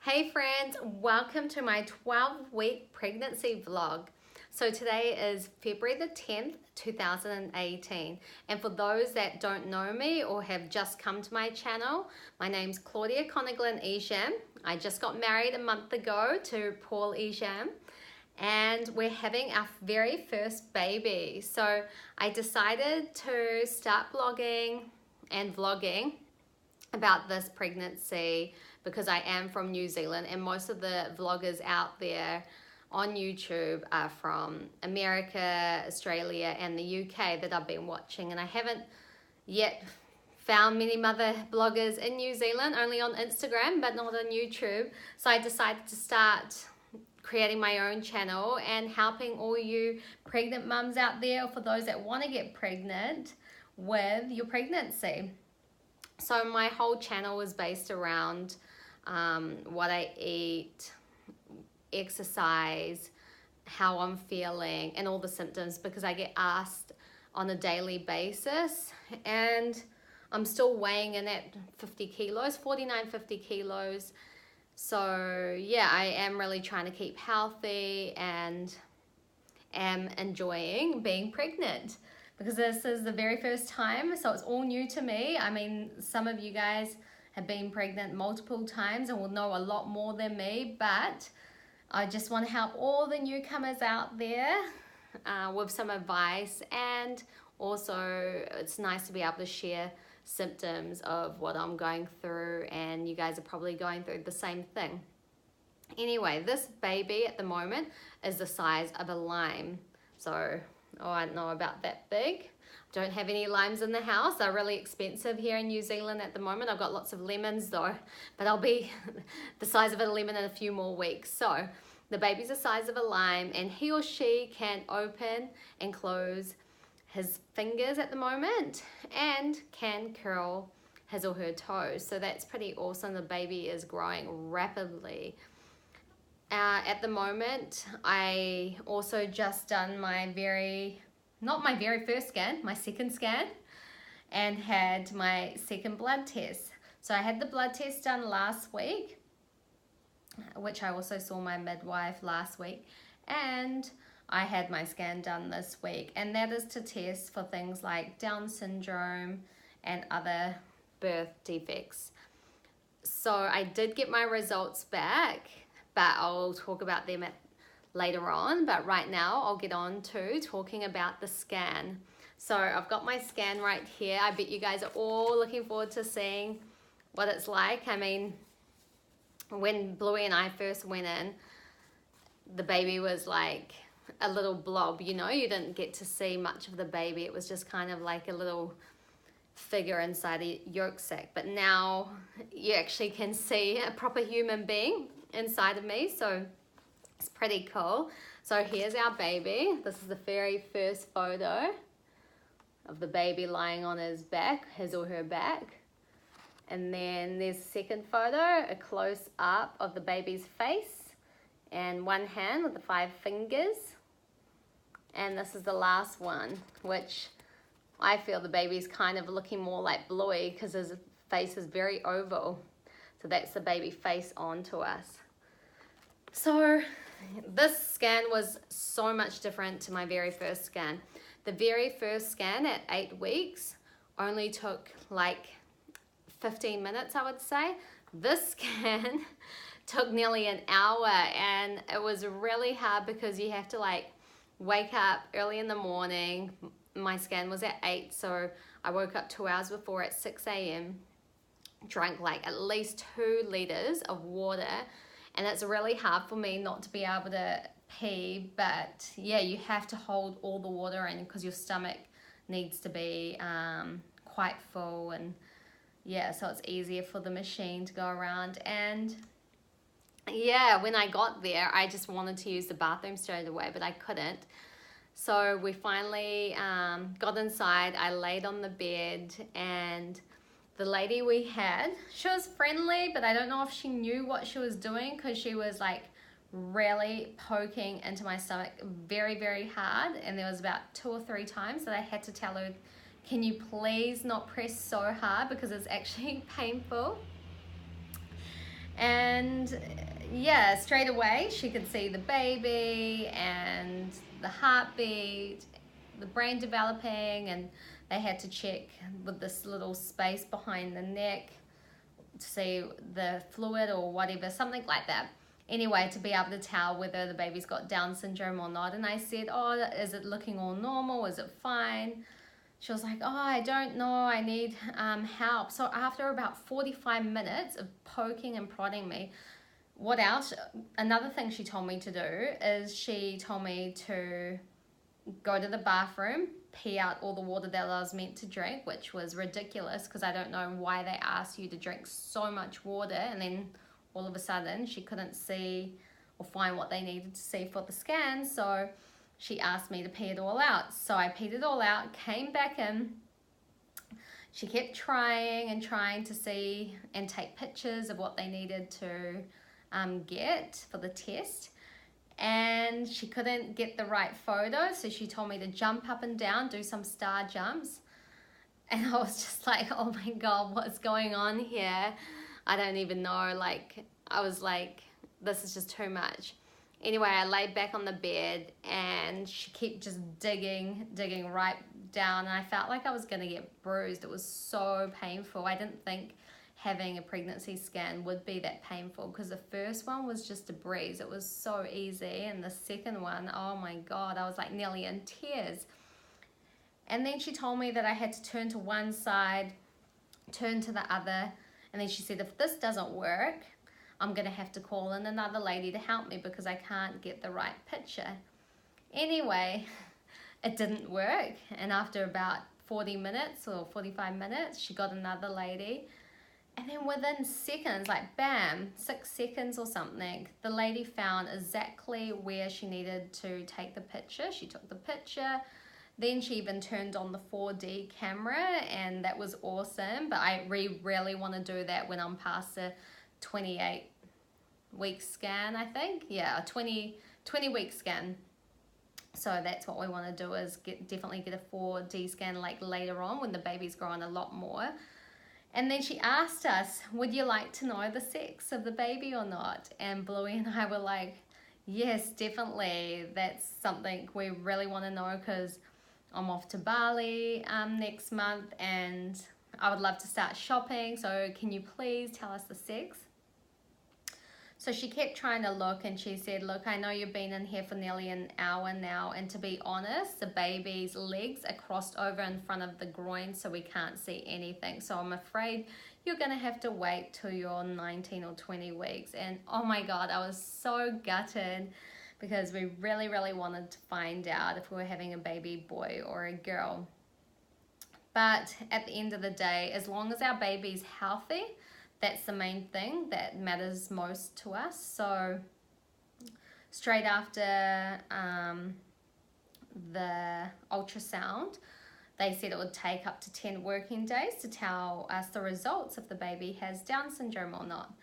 Hey friends, welcome to my 12-week pregnancy vlog. So today is February the 10th, 2018. And for those that don't know me or have just come to my channel, my name's Claudia Conaglin Esham. I just got married a month ago to Paul Esham. And we're having our very first baby. So I decided to start blogging and vlogging about this pregnancy because I am from New Zealand and most of the vloggers out there on YouTube are from America, Australia and the UK that I've been watching, and I haven't yet found many mother bloggers in New Zealand, only on Instagram but not on YouTube. So I decided to start creating my own channel and helping all you pregnant mums out there, or for those that want to get pregnant, with your pregnancy. So my whole channel is based around what I eat, exercise, how I'm feeling, and all the symptoms, because I get asked on a daily basis. And I'm still weighing in at 50 kilos, 49, 50 kilos. So yeah, I am really trying to keep healthy and am enjoying being pregnant, because this is the very first time, so it's all new to me. I mean, some of you guys have been pregnant multiple times and will know a lot more than me, but I just want to help all the newcomers out there with some advice, and also it's nice to be able to share symptoms of what I'm going through, and you guys are probably going through the same thing. Anyway, this baby at the moment is the size of a lime. So, I don't know about that big. Don't have any limes in the house. They're really expensive here in New Zealand at the moment. I've got lots of lemons though, but I'll be the size of a lemon in a few more weeks. So the baby's the size of a lime, and he or she can open and close his fingers at the moment and can curl his or her toes. So that's pretty awesome. The baby is growing rapidly. At the moment, I also just done not my very first scan, my second scan, and had my second blood test. So I had the blood test done last week, which I also saw my midwife last week, and I had my scan done this week, and that is to test for things like Down syndrome and other birth defects. So I did get my results back, but I'll talk about them later on. But right now I'll get on to talking about the scan. So I've got my scan right here. I bet you guys are all looking forward to seeing what it's like. I mean, when Bluey and I first went in, the baby was like a little blob, you know. You didn't get to see much of the baby. It was just kind of like a little figure inside a yolk sac. But now you actually can see a proper human being inside of me, so it's pretty cool. So here's our baby. This is the very first photo of the baby lying on his back, his or her back. And then there's a second photo, a close up of the baby's face and one hand with the 5 fingers. And this is the last one, which I feel the baby's kind of looking more like Bluey because his face is very oval. So that's the baby face onto us. So this scan was so much different to my very first scan. The very first scan at 8 weeks only took like 15 minutes, I would say. This scan took nearly an hour, and it was really hard because you have to like wake up early in the morning. My scan was at 8, so I woke up 2 hours before at 6 a.m. drank like at least 2 liters of water, and it's really hard for me not to be able to pee. But yeah, you have to hold all the water in because your stomach needs to be quite full, and yeah, so it's easier for the machine to go around. And yeah, when I got there, I just wanted to use the bathroom straight away, but I couldn't. So we finally got inside. I laid on the bed, and the lady we had, she was friendly, but I don't know if she knew what she was doing, because she was like really poking into my stomach very, very hard. And there was about 2 or 3 times that I had to tell her, can you please not press so hard, because it's actually painful. And yeah, straight away she could see the baby and the heartbeat, the brain developing, and they had to check with this little space behind the neck to see the fluid or whatever, something like that. Anyway, to be able to tell whether the baby's got Down syndrome or not. And I said, oh, is it looking all normal? Is it fine? She was like, oh, I don't know, I need help. So after about 45 minutes of poking and prodding me, what else? Another thing she told me to do is she told me to go to the bathroom, pee out all the water that I was meant to drink, which was ridiculous because I don't know why they asked you to drink so much water, and then all of a sudden she couldn't see or find what they needed to see for the scan, so she asked me to pee it all out. So I peed it all out, came back in. She kept trying and trying to see and take pictures of what they needed to get for the test. And she couldn't get the right photo, so she told me to jump up and down, do some star jumps. And I was just like, oh my God, what's going on here? I don't even know. Like, I was like, this is just too much. Anyway, I laid back on the bed and she kept just digging right down, and I felt like I was gonna get bruised. It was so painful. I didn't think having a pregnancy scan would be that painful, because the first one was just a breeze. It was so easy, and the second one, oh my God, I was like nearly in tears. And then she told me that I had to turn to one side, turn to the other, and then she said, if this doesn't work, I'm gonna have to call in another lady to help me because I can't get the right picture. Anyway, it didn't work, and after about 40 minutes or 45 minutes, she got another lady. And then within seconds, like bam, 6 seconds or something, the lady found exactly where she needed to take the picture. She took the picture. Then she even turned on the 4D camera, and that was awesome. But I really want to do that when I'm past the 28-week scan, I think. Yeah, a 20-week scan. So that's what we want to do, is definitely get a 4D scan like later on when the baby's grown a lot more. And then she asked us, would you like to know the sex of the baby or not? And Bluey and I were like, yes, definitely. That's something we really want to know, because I'm off to Bali next month and I would love to start shopping. So can you please tell us the sex? So she kept trying to look, and she said, look, I know you've been in here for nearly an hour now, and to be honest, the baby's legs are crossed over in front of the groin, so we can't see anything. So I'm afraid you're gonna have to wait till you're 19 or 20 weeks. And oh my God, I was so gutted, because we really wanted to find out if we were having a baby boy or a girl. But at the end of the day, as long as our baby's healthy, that's the main thing that matters most to us. So straight after the ultrasound, they said it would take up to 10 working days to tell us the results if the baby has Down syndrome or not.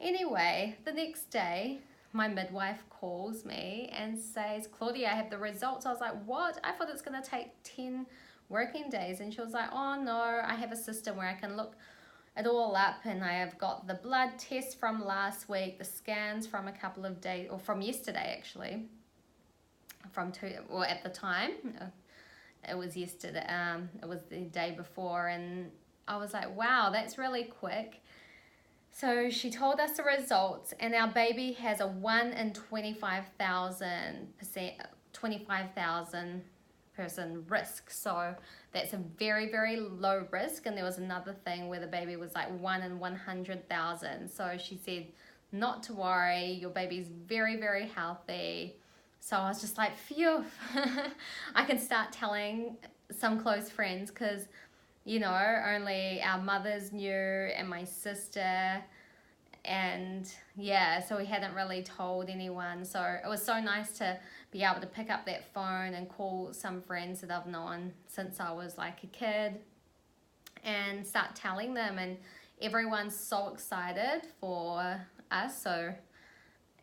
Anyway, the next day, my midwife calls me and says, Claudia, I have the results. I was like, what? I thought it's going to take 10 working days. And she was like, oh no, I have a system where I can look it all up, and I have got the blood test from last week, the scans from a couple of days, or from yesterday actually, at the time, it was yesterday, it was the day before, and I was like, wow, that's really quick. So she told us the results, and our baby has a 1 in 25,000 person risk. So that's a very low risk. And there was another thing where the baby was like 1 in 100,000. So she said, not to worry, your baby's very healthy. So I was just like, phew. I can start telling some close friends, because you know, only our mothers knew and my sister, and yeah, so we hadn't really told anyone. So it was so nice to be able to pick up that phone and call some friends that I've known since I was like a kid and start telling them, and everyone's so excited for us, so,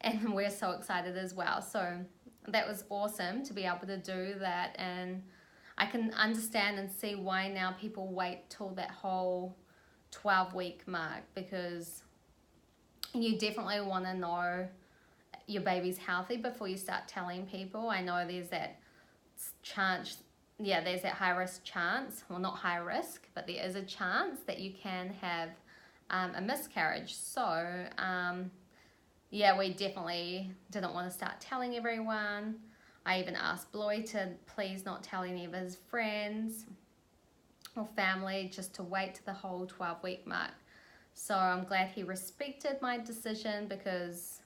and we're so excited as well. So that was awesome to be able to do that, and I can understand and see why now people wait till that whole 12-week mark, because you definitely want to know your baby's healthy before you start telling people. I know there's that chance, there's that high risk chance, well, not high risk, but there is a chance that you can have a miscarriage. So we definitely didn't want to start telling everyone. I even asked Bloy to please not tell any of his friends or family, just to wait to the whole 12-week mark. So I'm glad he respected my decision, because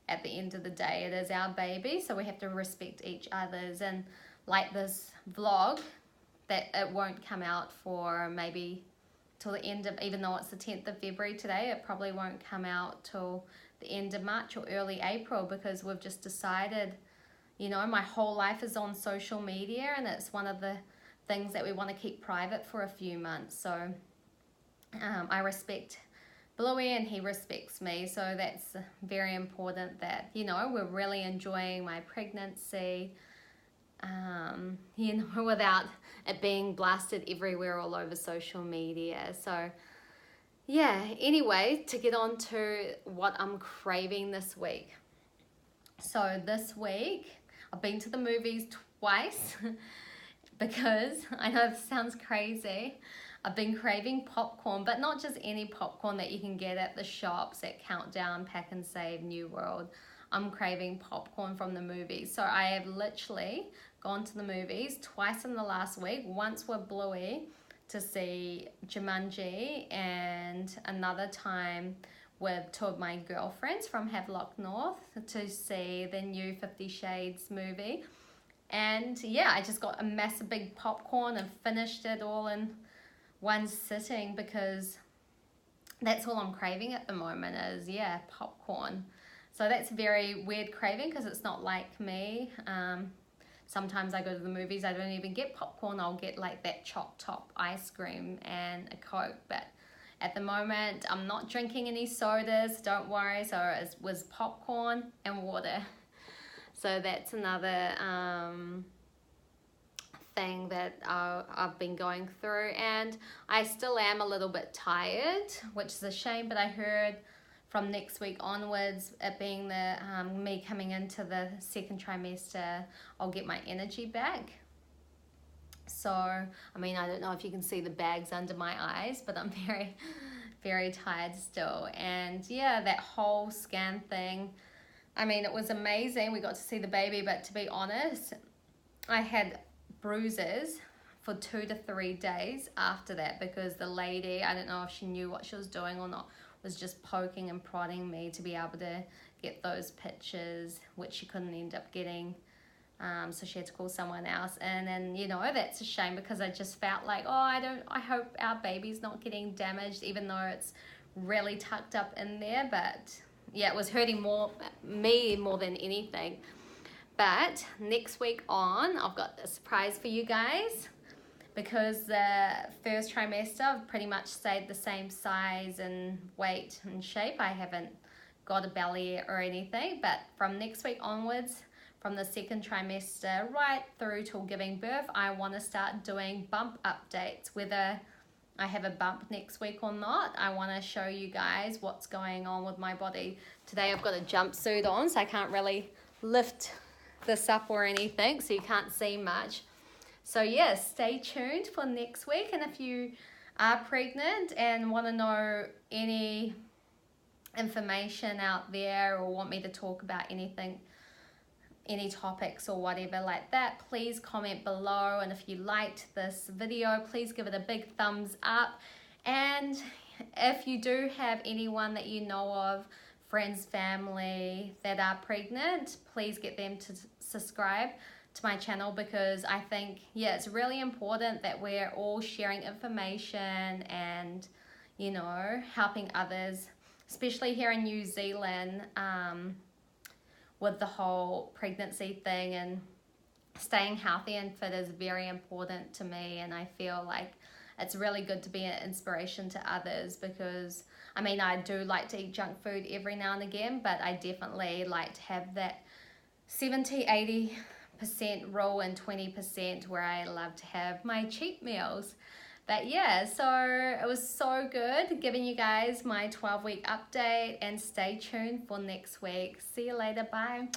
at the end of the day, it is our baby, so we have to respect each other's. And like this vlog, that it won't come out for maybe till the end of, even though it's the 10th of February today, it probably won't come out till the end of March or early April, because we've just decided, my whole life is on social media, and it's one of the things that we want to keep private for a few months. So I respect Bluey and he respects me, so that's very important that we're really enjoying my pregnancy, without it being blasted everywhere all over social media. So anyway, to get on to what I'm craving this week. So this week I've been to the movies twice because I know this sounds crazy. I've been craving popcorn, but not just any popcorn that you can get at the shops at Countdown, Pack and Save, New World. I'm craving popcorn from the movies. So I have literally gone to the movies twice in the last week. Once with Bluey to see Jumanji, and another time with two of my girlfriends from Havelock North to see the new 50 Shades movie. And I just got a massive big popcorn and finished it all in one sitting, because that's all I'm craving at the moment is popcorn. So that's a very weird craving, because it's not like me. Sometimes I go to the movies, I don't even get popcorn, I'll get like that chopped top ice cream and a Coke. But at the moment I'm not drinking any sodas, don't worry. So it was popcorn and water. So that's another thing that I've been going through, and I still am a little bit tired, which is a shame. But I heard from next week onwards, it being the me coming into the second trimester, I'll get my energy back. So I don't know if you can see the bags under my eyes, but I'm very, very tired still. And that whole scan thing, it was amazing. We got to see the baby, but to be honest, I had bruises for 2 to 3 days after that, because the lady, I don't know if she knew what she was doing or not, was just poking and prodding me to be able to get those pictures, which she couldn't end up getting. So she had to call someone else. And then, that's a shame, because I just felt like, I hope our baby's not getting damaged, even though it's really tucked up in there. But it was hurting me more than anything. But next week on, I've got a surprise for you guys, because the first trimester I've pretty much stayed the same size and weight and shape. I haven't got a belly or anything, but from next week onwards, from the second trimester right through till giving birth, I want to start doing bump updates. Whether I have a bump next week or not, I want to show you guys what's going on with my body. Today I've got a jumpsuit on, so I can't really lift this up or anything, so you can't see much. So stay tuned for next week. And if you are pregnant and want to know any information out there, or want me to talk about anything, any topics or whatever like that, please comment below. And if you liked this video, please give it a big thumbs up. And if you do have anyone that you know of, friends, family, that are pregnant, please get them to subscribe to my channel, because I think it's really important that we're all sharing information and helping others, especially here in New Zealand, with the whole pregnancy thing. And staying healthy and fit is very important to me, and I feel like it's really good to be an inspiration to others, because I do like to eat junk food every now and again, but I definitely like to have that 70-80% rule and 20% where I love to have my cheat meals. But yeah, so it was so good giving you guys my 12-week update, and stay tuned for next week. See you later. Bye.